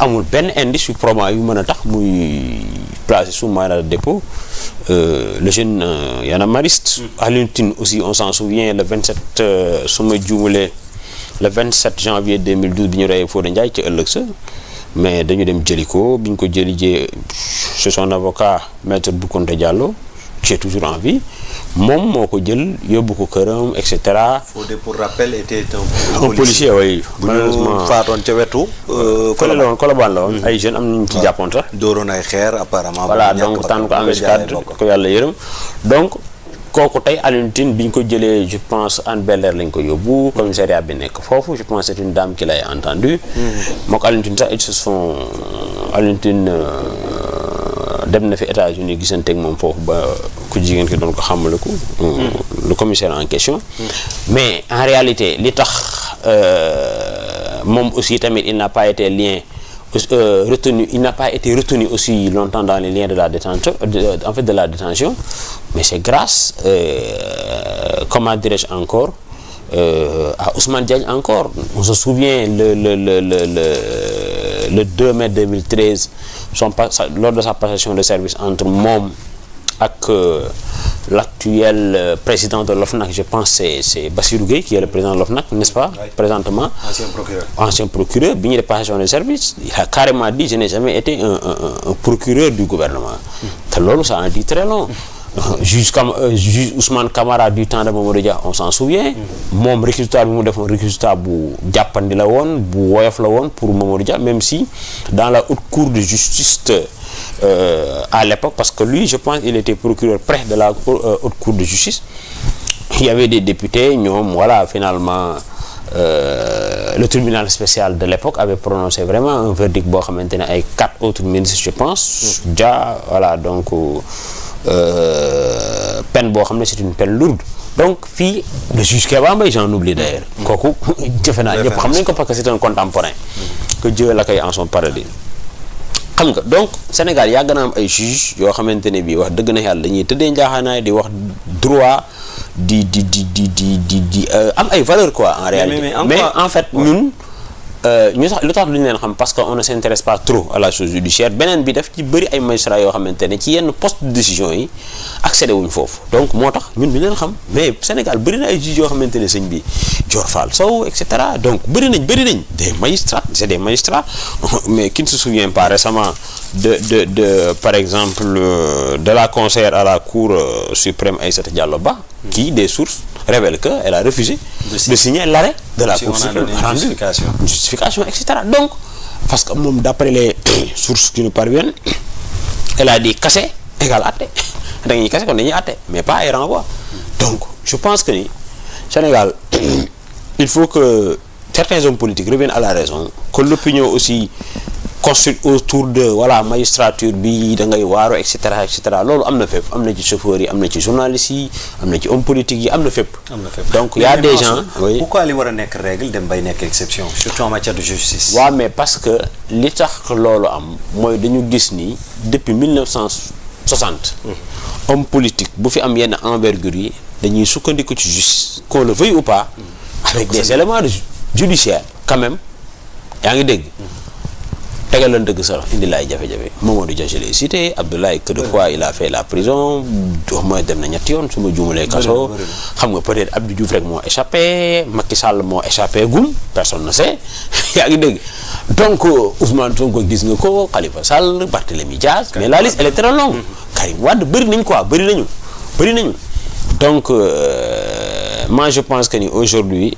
amul benn indice yu probant yu mën a tax muy placé sous mandat de dépôt le jeune Y'en a mariste. Alioune Tine aussi on s'en souvient le 27 su ma juumalee le 27 janvier 2012 bi ñu reyee Fodé Ndiaye ci ëllëg sa mais dañu dem jëli ko bi ñu ko jëli jee c'est son avocat maître Boucounta Diallo qui est toujours en vie moom moo ko jël yóbbu ko këram et cetera. Fodé pour rappel était un policier oui. malheureusement bu ñu faatoon ca wetu. fële la woon Colobane la woon. ay jeunes am nañu ci jàppoon sax. dooroon ay xeer apparemment. voilà donc tànn ko embuscade ko yàlla yërëm donc. kooku tey Alioune Tine bi ñu ko jëlee je pense Hann Bel-Air lañ ko yóbbu commissariat bi nekk foofu je pense c'est une dame qui l'a entendu mook Alioune Tine sax ils se sont Alioune Tine dem na fi États-Unis gisanteeg moom foofu ba ku jigéen ki doon ko xamale ko le commissaire en question mais en réalité li tax moom aussi tamit il n'a pas été retenu, il n'a pas été retenu aussi longtemps dans les liens de la détention, de la détention, mais c'est grâce, comment dirais-je encore, à Ousmane Diagne encore. On se souvient le 2 mai 2013, lors de sa passation de service entre moom ak l'actuel président de l'OFNAC, je pense c'est Bassirou Gueye qui est le président de l'OFNAC, n'est-ce pas? Oui. Présentement. Ancien procureur. Bi ñu def passation de service, il a carrément dit je n'ai jamais été un procureur du gouvernement. te loolu ça en dit très long. Juge Ousmane Camara du temps de Mamadou Dia on s'en souvient. moom réquisitoire bi mu defoon réquisitoire bu jàppandi la woon bu woyof la woon pour Mamadou Dia, même si dans la haute cour de justice à l'époque, parce que lui je pense il était procureur près de la haute cour de justice, il y avait des députés ñoom voilà finalement le tribunal spécial de l'époque avait prononcé vraiment un verdict boo xamante ne ay 4 autres ministres je pense Dia voilà donc peine boo xam ne c'est une peine lourde. Donc fii le juge Kéba Mbaye j'en oublie d'ailleurs kooku defe naa ñëpp xam nañ ko parce que c'est un contemporain que Dieu l'accueille en son paradis. xam nga donc Sénégal yàgg na am ay juges yoo xamante ne bii wax dëgg na yàlla dañuy tëddee njaaxaanaay di wax droit di am ay valeurs quoi en réalité mais en fait ñun ñu sax lu tax duñu leen xam parce que on ne s'intéresse pas trop à la chose judiciaire beneen bi daf ci bëri ay magistrats yoo xamante ne ci yenn poste de décision yi accédé wuñ foofu donc moo tax ñun duñu leen xam mais Sénégal bëri na ay juges yoo xamante ne sëñ bi Dior Fall Sow et cetera donc bëri nañ des magistrats c'est des magistrats mais qui ne se souvient pas récemment de par exemple de la conseillère à la cour suprême Aïssata Diallo Ba qui des sources révèlent qu'elle a refusé de signer l'arrêt de la cour suprême rendu une justification et cetera donc parce que moom d'après les sources qui nous parviennent elle a dit casser égal atte dañuy casser kon dañuy atte mais pas ay renvoi donc je pense que ni Sénégal il faut que certains hommes politiques reviennent à la raison que l'opinion aussi construite autour de voilà magistrature bi da ngay waaro et cetera loolu am na fépp am na ci chauffeurs yi am na ci journalistes yi am na ci hommes politiques yi am na fépp. donc y a des gens. oui pourquoi li war a nekk règle dem bay nekk exception surtout en matière de justice. waaw mais parce que li tax loolu am mooy dañu gis ni depuis 1960. homme politique bu fi am yenn envergure yi dañuy sukkandiku ci justice qu'on le veuille ou pas. avec des éléments judiciaires quand même yaa ngi dégg. tegal leen dëgg sax indi laay jafe-jafe Mamadou Dia je l'ai cité Abdoulaye que de fois il a fait la prison au moins dem na ñetti yoon su ma juumalee kaso xam nga peut-être Abdou Diouf rek moo échappé Macky Sall moo échappé gum personne ne sait yaa ngi dégg donc Ousmane Sonko gis nga ko Khalifa Sall Barthélémy Diaz mais la liste elle est très longue Karim Wade bëri nañu donc moi je pense que ni aujourd'hui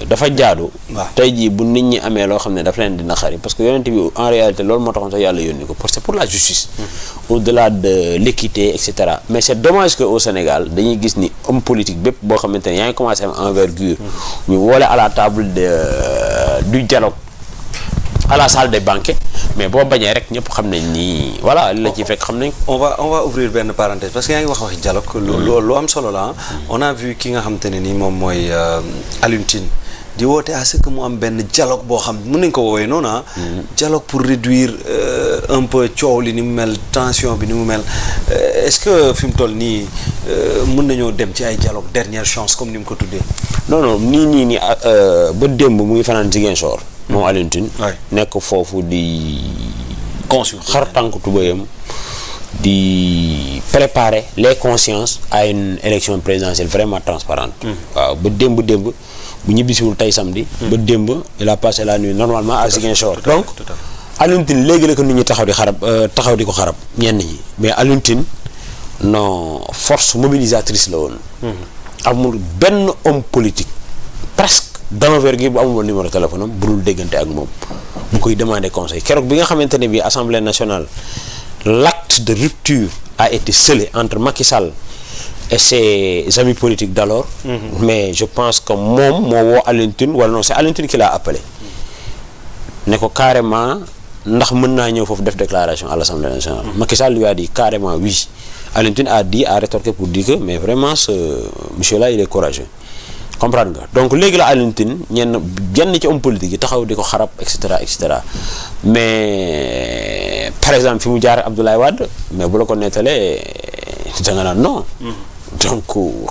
dafa jaadu tey jii bu nit ñi amee loo xam ne dafa leen dina xari parce que yonent bi en réalité loolu moo taxoon sax yàlla yónni ko parce que c'est pour la justice au-delà de l'équité et cetera mais c'est dommage que au Sénégal dañuy gis ni homme politique bépp boo xamante ne yaa ngi commencé am envergure ñu woole à la table du dialogue à la salle des banquets mais boo bañee rek ñëpp xam nañ ni voilà li la ciy fekk xam nañ. on va ouvrir benn parenthèse parce que yaa ngi wax dialogue. lu am solo la on a vu ki nga xamante ne ni moom mooy Alioune Tine di woote à ce que mu am benn dialogue boo xam mën nañ ko woowee noonu dialogue pour réduire un peu coow li ni mu mel tension bi ni mu mel est-ce que fi mu toll nii mën nañoo dem ci ay dialogue dernière chance comme ni mu ko tuddee. non nii ba démb mu ngi fanaan Ziguinchor moom Alioune Tine nekk foofu di xar tànk tubéyam di préparer les consciences à une élection présidentielle vraiment transparente. waaw ba démb bu ñibbisiwul tey samedi. ba démb il a passé la nuit normalement à Ziguinchor. donc Alioune Tine léegi la ko nit ñi taxaw di ko xarab ñenn ñi mais Alioune Tine non force mobilisatrice la woon. amul benn homme politique presque d'envergure bu amul woon numéro téléphone am bu dul déggante ak moom bu koy demander conseil keroog bi nga xamante ne bii assemblée nationale l'acte de rupture a été scellé entre Macky Sall et ses amis politiques d'alors. mais je pense que moom moo woo Alioune Tine wala non c'est Alioune Tine qui l'a appelé ne ko carrément ndax mën naa ñëw foofu def déclaration à l'Assemblée nationale. Macky Sall lui a dit carrément oui. Alioune Tine a rétorqué pour dire que mais vraiment ce monsieur-là il est courageux comprendre nga donc léegi la Alioune Tine jenn ci homme politique yi taxaw di ko xarab et cetera mais par exemple fi mu jaar Abdoulaye Wade mais bu la ko nettalee da nga naan non. donc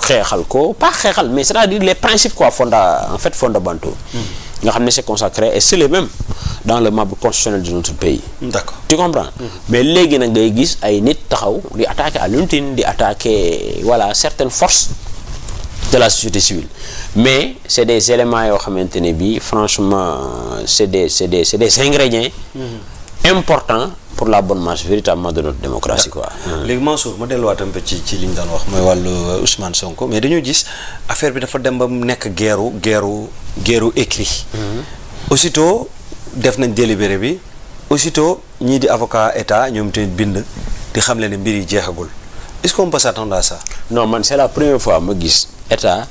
xeexal ko pas xeexal mais c'est-à-dire les principes quoi fondamentaux. nga xam ne c'est consacré et c'est le même dans le marbre constitutionnel de notre pays. D'accord. Tu comprends? Mais léegi nag ngay gis ay nit taxaw di attaquer Alioune Tine di attaquer voilà certaines forces de la société civile mais c'est des éléments yoo xamante ne bii franchement c'est des ingrédients importants pour la bonne marche véritablement de notre démocratie quoi. léegi Mansour ma delluwaat un peu ci li ñu doon wax mooy wàllu Ousmane Sonko mais dañoo gis affaire bi dafa dem ba mu nekk guerru écrit. aussitôt def nañ délibéré bi aussitôt ñii di avocat état ñoom tamit bind di xam le ne mbir yi jeexagul est-ce qu'on peut s'attendre à ça? non man c'est la première fois ma gis état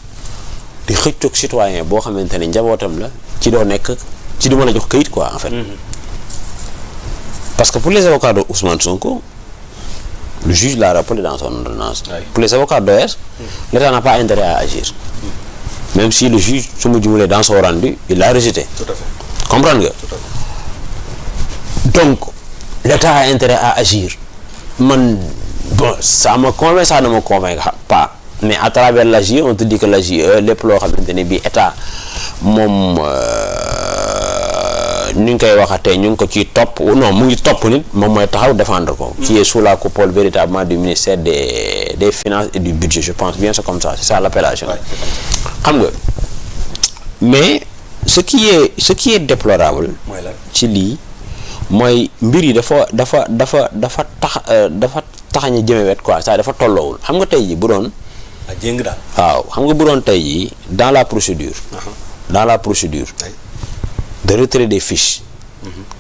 di xëccoog citoyen boo xamante ne njabootam la ci doo nekk ci du mën a jox kayit quoi en fait. Parce que pour les avocats de Ousmane Sonko, le juge l'a rappelé dans son ordonnance. Pour les avocats d'OS, l'État n'a pas intérêt à agir. Même si le juge, dans son rendu, il l'a rejeté. Tout à fait. Comprendre nga? Tout à fait. Donc, l'État a intérêt à agir. Bon, ça me convainc, ça ne me convainc pas. Mais à travers l'AGE, on te dit que l'AGE, les plots, l'État, ni ñu koy waxatee ñu ngi ko ciy topp non mu ngi topp nit moom mooy taxaw défendre ko. qui est sous la coupole véritablement du ministère des finances et du budget je pense bien c'est comme ça c'est ça l'appellation. xam nga mais ce qui est déplorable. ci lii mooy mbir yi dafa taxañ a jëme wet quoi ça dafa tolloowul xam nga tey jii bu doon. jéng daal. waaw xam nga bu doon tey jii dans la procédure. de retrait des fiches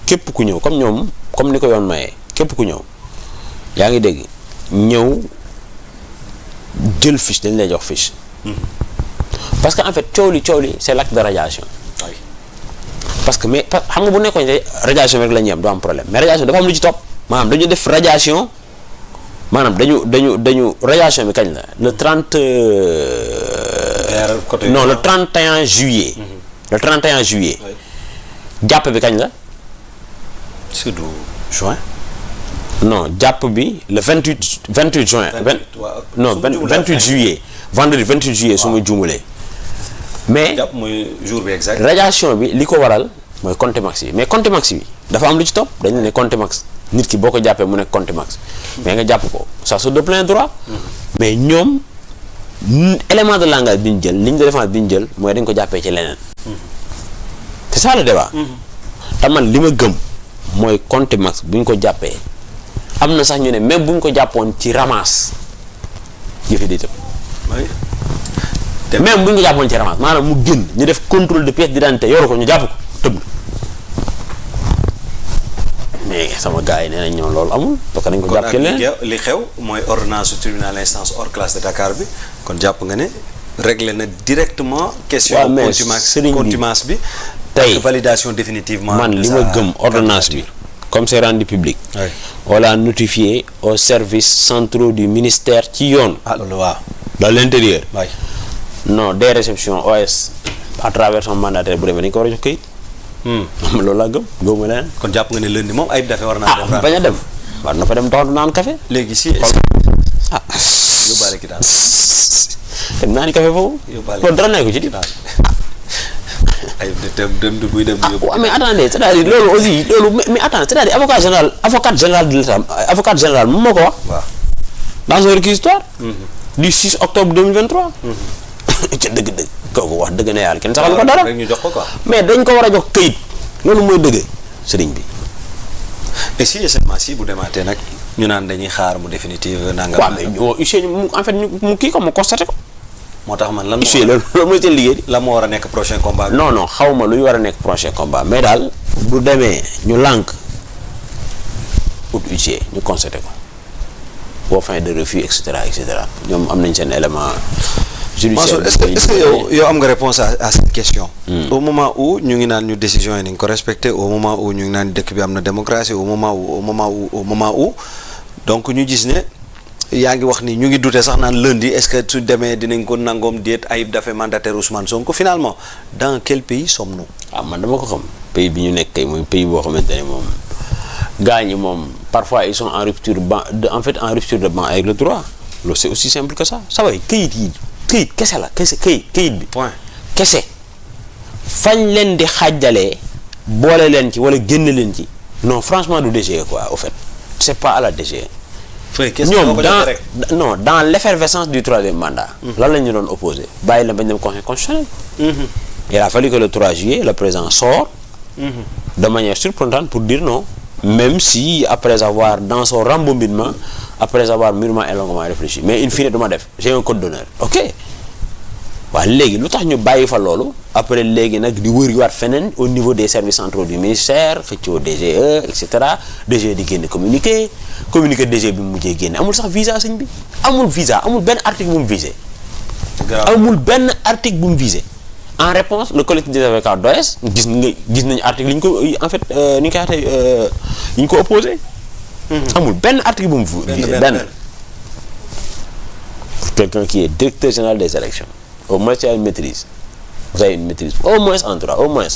képp ku ñëw comme ñoom comme ni ko yoon mayee képp ku ñëw yaa ngi dégg ñëw jël fiche dañ lay jox fiche parce que en fait coow li c'est l'acte de radiation parce que mais xam nga bu nekkoon radiation rek la ñuy am du am problème mais radiation dafa am lu ci topp maanaam dañu def radiation maanaam dañu radiation bi kañ la le 30 non le 31 juillet le 31 juillet jàpp bi kañ la. c'est du juin. non jàpp bi le 28 juin. 28 juillet. vendredi 28 juillet su ma juumalee. mais jàpp mooy jour bi exact. radiation bi li ko waral mooy contumace bi mais contumace bi dafa am lu ci topp dañu ne contumace nit ki boo ko jàppee mu nekk contumace mais nga jàpp ko ça c'est de plein droit. mais ñoom élément de langage bi ñu jël ligne de défense bi ñu jël mooy dañ ko jàppee ci leneen. c'est ça le débat. te man li ma gëm mooy contumace bu ñu ko jàppee am na sax ñu ne même bu ñu ko jàppoon ci ramasse yëfi di tëb. même bu ñu ko jàppoon ci ramasse maanaam mu génn ñu def contrôle de pièce d'identité yoru ko ñu jàpp ko tëb mais sama gars yi nee nañ ñoom loolu amul parce que dañ ko jàpp ci leneen li xew mooy ordonnance su tribunal instance hors classe de Dakar bi kon jàpp nga ne réglé na directement. question contumace bi. tey validation définitivement. man li ma gëm ordonnance bi comme c'est rendu public. on l'a notifié aux services centraux du ministère ci yoon. loolu waaw. dans l'intérieur. waay non des réceptions OS à travers son mandataire bu demee dañu ko war a jox këyit. loolu laa gëmuma leneen. kon jàpp nga ne lundi moom Ayib Daffé war naa dem. bañ a dem war na fa dem taxaw naan café. léegi si yóbbaale ki daal. dem naa ni café foofu. yóbbaale loolu dara nekk ci di. ay dem du buy dem di yóbbu. waaw mais attendez c'est-à-dire loolu aussi loolu mais attends c'est-à-dire avocat général de l'État avocat général moom moo ko wax. waaw dans son réquisitoire. du 6 octobre 2023. ca dëgg-dëgg kooku wax dëgg na yàlla kenn saxal ko dara. rek ñu jox ko quoi. mais dañ ko war a jox këyit loolu mooy dëgg sëriñ bi. et si seulement si bu demaatee nag ñu naan dañuy xaar mu définitive nangam. waaw mais huissier mu en fait mu kii ko mu constaté ko. moo tax man lan huissier loolu mooy seen liggéey. la moo war a nekk prochain combat bi. non xaw ma luy war a nekk prochain combat mais daal bu demee ñu lànk ut huissier ñu constaté ko boo fin de refus et cetera ñoom am nañ seen élément judiciaire. est-ce que yow am nga réponse à cette question. au moment où ñu ngi naan ñu décision yi ni nga ko respecté au moment où ñu ngi naan dëkk bi am na démocratie au moment où donc ñu gis ne yaa ngi wax ni ñu ngi dute sax naan lundi est-ce que su demee dinañ ko nangoom déet Ayib Daffé mandataire Ousmane Sonko finalement dans quel pays sommes-nous. man dama ko xam pays bi ñu nekk kay mooy pays boo xamante ne moom gars ñi moom parfois ils sont en rupture de banc avec le droit loolu c'est aussi simple que ça ça va këyit kese la këyit bi. point kese fañ leen di xàjjalee boole leen ci wala génne leen ci non franchement du DGE quoi au fait c'est pas à la DGE. ñoom dans l'effervescence du troisième mandat. lan la ñu doon opposé bàyyi leen bañ dem conseil constitutionnel. il a fallu que le 3 juillet le président sort. de manière surprenante pour dire non. même si après avoir dans son rembobinement après avoir mûrement et longuement réfléchi mais in fine duma def j'ai un code d'honneur ok waaw léegi lu tax ñu bàyyi fa loolu après léegi nag di wëriwaat feneen au niveau des services centraux du ministère xëccoo DGE et cetera DGE di génne communiqué DGE bi mu mujjee génne amul sax visa sëñ bi amul visa amul benn article bu mu visé amul benn article bu mu visé en réponse le collectif des avocats d'OS gis nañu article yi ñu ko en fait ni ñu koy waxee yi ñu ko opposé amul benn article bu mu visé benn pour quelqu'un qui est directeur général des élections au moins tu as une maîtrise vous avez une maîtrise au moins en droit au moins.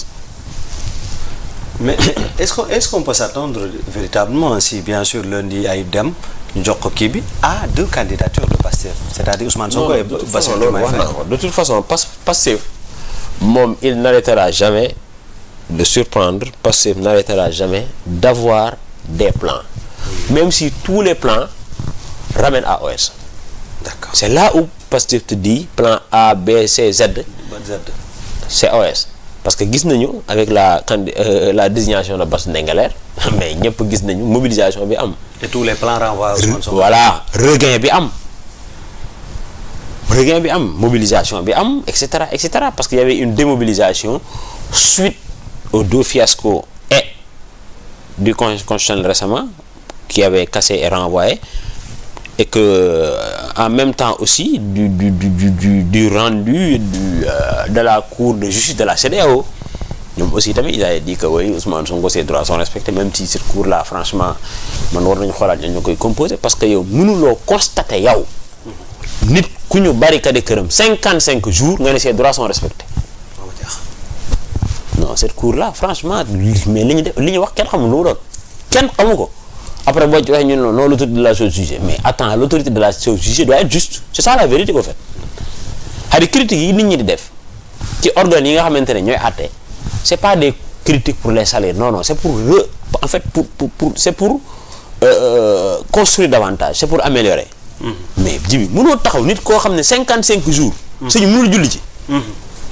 mais est-ce qu'on peut s'attendre véritablement si bien sûr lundi Ayib dem ñu jox ko kii bi à 2 candidatures de Pastef c'est-à-dire Ousmane Sonko et Bassirou Diomaye Faye. De toute façon Pastef moom il n'arrêtera jamais de surprendre Pastef n'arrêtera jamais d'avoir des plans même si tous les plans ramènent à OS. D'accord. C'est là où Pastef te dit plan A B C Z. C'est OS parce que gis nañu avec la désignation de Bass Ndingler mais ñëpp gis nañu mobilisation bi am. et tous les plans renvoient à Ousmane Sonko. voilà regain bi am mobilisation bi am et cetera parce qu'il y avait une démobilisation suite aux 2 fiascos et du Conseil constitutionnel récemment qui avait cassé et renvoyé et que en même temps aussi du rendu de la cour de justice de la CEDEAO ñoom aussi tamit ils avaient dit que oui Ousmane Sonko ses droits sont respectés même si cette cour là franchement man war nañu xoolaat ñoo koy composer parce que yow mënuloo constater yow nit ku ñu barricade këram 55 jours nga ne ses droits sont respectés non cette cour là franchement mais li ñu wax kenn xamul lu mu doon kenn xamu ko après boo ci waxee ñun non l'autorité de la chose jugée mais attends l'autorité de la chose jugée doit être juste c'est ça la vérité au fait xari critiques yi nit ñi di def ci organes yi nga xamante ne ñooy àtte c'est pas des critiques pour les salaires non c'est pour en fait pour c'est pour construire davantage c'est pour améliorer mais ji bi mënoo taxaw nit koo xam ne 55 jours suñu mënul julli ci